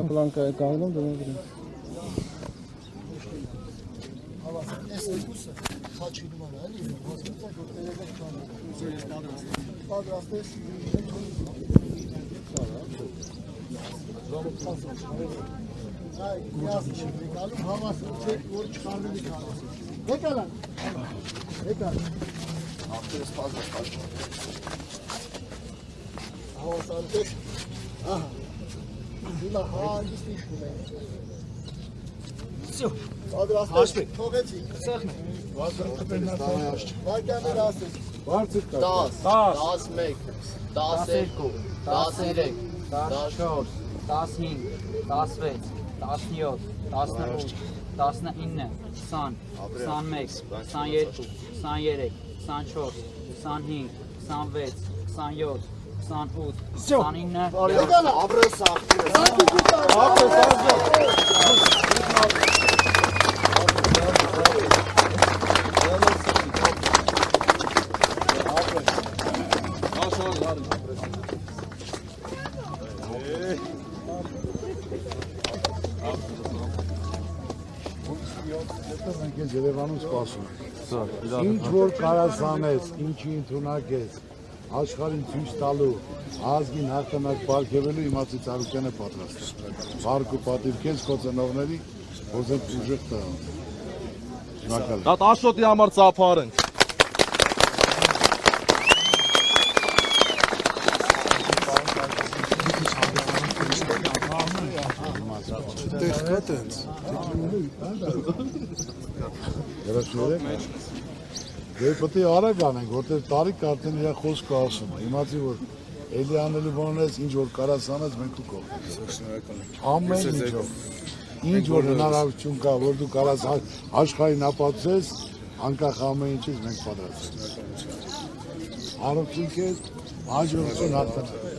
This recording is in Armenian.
Պլանկա է կաղնում դրում գրում։ Այս երկուսը խաչինում են, էլի, հասկացեք, որ տերևեք կանում։ Պատրաստես։ Այ, միասին եք եկալում, հավասում չեք, որ չխարվելի քարես։ Եկալ են։ Եկալ։ Աղտերս պազը խաչ։ Հավասարում եք։ Ահա։ Հիմա հանգիստ իշնում ենք։ Всё. Պատրաստեք, թողեցիք։ Սեղն է։ Վարկյաներ ասեք։ 10, 11, 12, 13, 14, 15, 16, 17, 18, 19, 20, 21, 22, 23, 24, 25, 26, 27, 28, 29, Ապրես աղտերս։ Մենք ես Երևանում սպասում։ Ինչ որ կարաս անես, ինչի ընդունակ ես, աշխարհին ցույց տալու, ազգին հաղթանակ պարգևելու իմացի Ծառուկյանը պատրաստ է։ Բարք ու պատիվ քեզ քո ծնողների, որ դեռ ուժեղ տան։ Շնորհակալ եմ։ Դա Աշոտի համար ծափար ենք։ Դե պետք է արագ անենք, որտեղ տարիք արդեն իր խոսքը ասում է։ Իմացի որ էլի անելու բան ես, ինչ որ կարաս անես, մենք ու կողքից։ Ամեն ինչով։ Ինչ որ հնարավորություն կա, որ դու կարաս աշխարհին ապացուցես, անկախ ամեն ինչից մենք պատրաստ ենք։ Առողջություն քեզ, հաջողություն հաղթանակ։